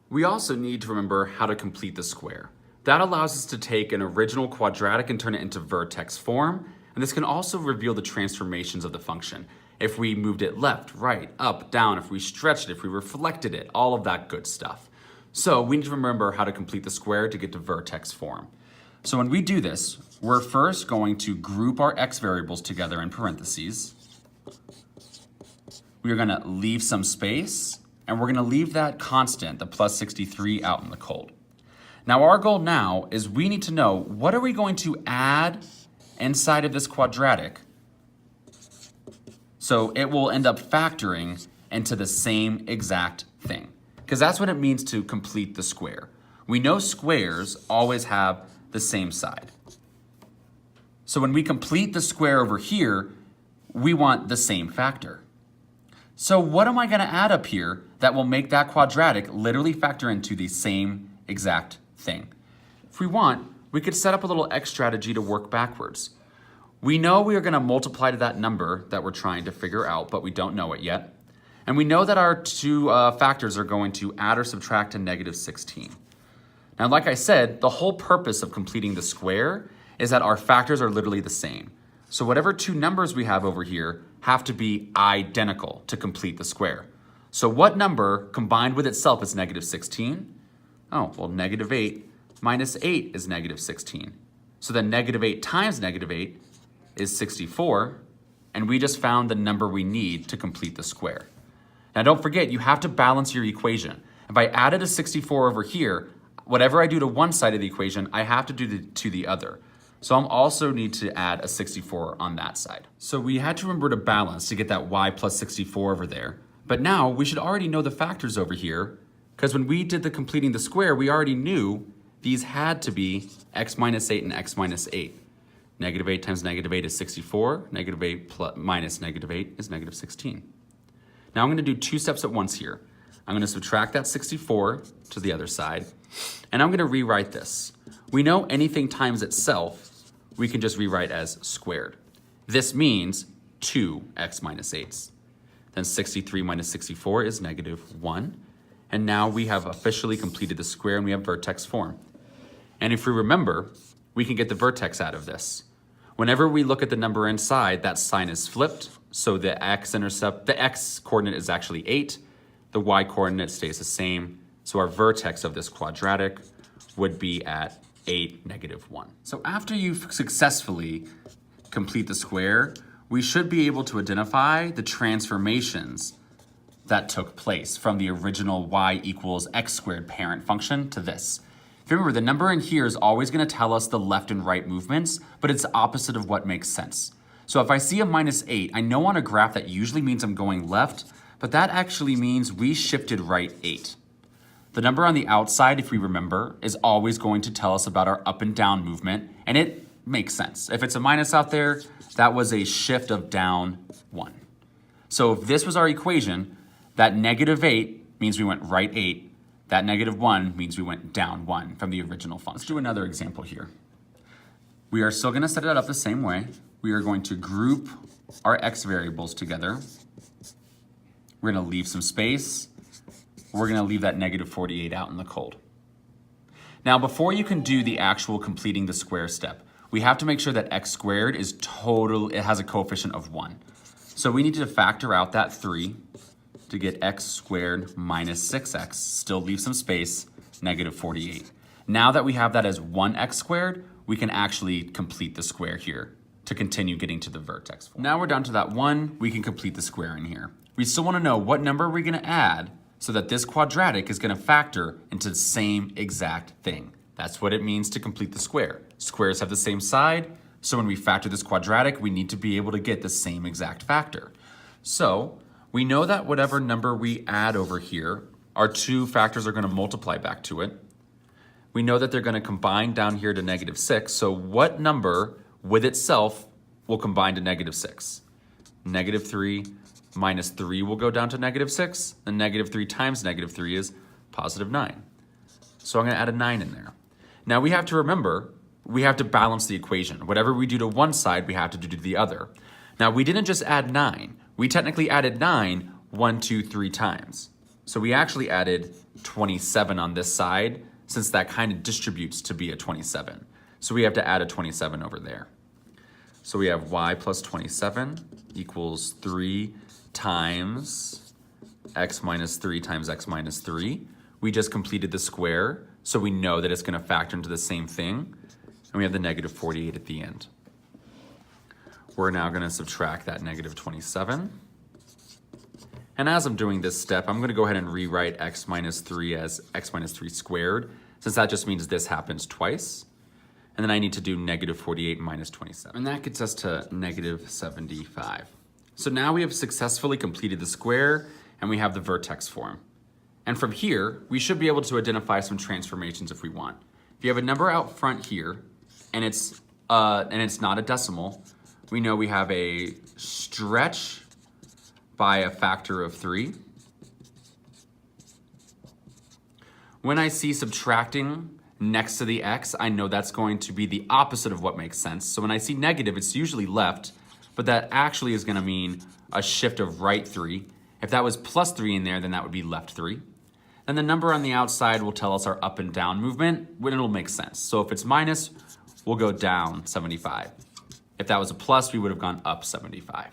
We also need to remember how to complete the square. That allows us to take an original quadratic and turn it into vertex form, and this can also reveal the transformations of the function. If we moved it left, right, up, down, if we stretched it, if we reflected it, all of that good stuff. So we need to remember how to complete the square to get to vertex form. So when we do this, we're first going to group our x variables together in parentheses. We are going to leave some space, and we're going to leave that constant, the plus 63, out in the cold. Now our goal now is we need to know what are we going to add inside of this quadratic so it will end up factoring into the same exact thing. Because that's what it means to complete the square. We know squares always have the same side. So when we complete the square over here, we want the same factor. So what am I going to add up here that will make that quadratic literally factor into the same exact thing? If we want, we could set up a little X strategy to work backwards. We know we are going to multiply to that number that we're trying to figure out, but we don't know it yet. And we know that our two factors are going to add or subtract to negative 16. Now, like I said, the whole purpose of completing the square is that our factors are literally the same. So whatever two numbers we have over here have to be identical to complete the square. So what number combined with itself is negative 16? Oh, well, negative 8 minus 8 is negative 16. So then negative 8 times negative 8 is 64, and we just found the number we need to complete the square. Now don't forget, you have to balance your equation. If I added a 64 over here, whatever I do to one side of the equation, I have to do to the other. So I'm also need to add a 64 on that side. So we had to remember to balance to get that y plus 64 over there. But now we should already know the factors over here, because when we did the completing the square, we already knew these had to be x minus 8 and x minus 8. Negative 8 times negative 8 is 64. Negative 8 minus negative 8 is negative 16. Now I'm going to do two steps at once here. I'm going to subtract that 64 to the other side, and I'm going to rewrite this. We know anything times itself, we can just rewrite as squared. This means 2x minus 8. Then 63 minus 64 is negative 1. And now we have officially completed the square and we have vertex form. And if we remember, we can get the vertex out of this. Whenever we look at the number inside, that sign is flipped. So the x-intercept, the x-coordinate is actually 8. The y-coordinate stays the same. So our vertex of this quadratic would be at 8, negative 1. So after you successfully complete the square, we should be able to identify the transformations that took place from the original y equals x squared parent function to this. If you remember, the number in here is always going to tell us the left and right movements, but it's the opposite of what makes sense. So if I see a minus 8, I know on a graph that usually means I'm going left, but that actually means we shifted right 8. The number on the outside, if we remember, is always going to tell us about our up and down movement, and it makes sense. If it's a minus out there, that was a shift of down 1. So if this was our equation, that negative 8 means we went right 8. That negative 1 means we went down 1 from the original function. Let's do another example here. We are still going to set it up the same way. We are going to group our x variables together. We're going to leave some space. We're going to leave that negative 48 out in the cold. Now, before you can do the actual completing the square step, we have to make sure that x squared is total, it has a coefficient of 1. So we need to factor out that 3 to get x squared minus 6x, still leave some space, negative 48. Now that we have that as 1x squared, we can actually complete the square here to continue getting to the vertex form. Now we're down to that 1, we can complete the square in here. We still want to know what number are we going to add so that this quadratic is going to factor into the same exact thing. That's what it means to complete the square. Squares have the same side, so when we factor this quadratic, we need to be able to get the same exact factor. So we know that whatever number we add over here, our two factors are going to multiply back to it. We know that they're going to combine down here to negative 6. So what number with itself will combine to negative 6? Negative 3 minus 3 will go down to negative 6. And negative 3 times negative 3 is positive 9. So I'm going to add a 9 in there. Now we have to remember, we have to balance the equation. Whatever we do to one side, we have to do to the other. Now we didn't just add 9. We technically added 9 1, 2, 3 times. So we actually added 27 on this side since that kind of distributes to be a 27. So we have to add a 27 over there. So we have y plus 27 equals 3 times x minus 3 times x minus 3. We just completed the square, so we know that it's going to factor into the same thing. And we have the negative 48 at the end. We're now going to subtract that negative 27. And as I'm doing this step, I'm going to go ahead and rewrite x minus 3 as x minus 3 squared, since that just means this happens twice. And then I need to do negative 48 minus 27. And that gets us to negative 75. So now we have successfully completed the square, and we have the vertex form. And from here, we should be able to identify some transformations if we want. If you have a number out front here, and it's not a decimal, we know we have a stretch by a factor of 3. When I see subtracting next to the x, I know that's going to be the opposite of what makes sense. So when I see negative, it's usually left, but that actually is going to mean a shift of right 3. If that was plus 3 in there, then that would be left 3. And the number on the outside will tell us our up and down movement, when it'll make sense. So if it's minus, we'll go down 75. If that was a plus, we would have gone up 75.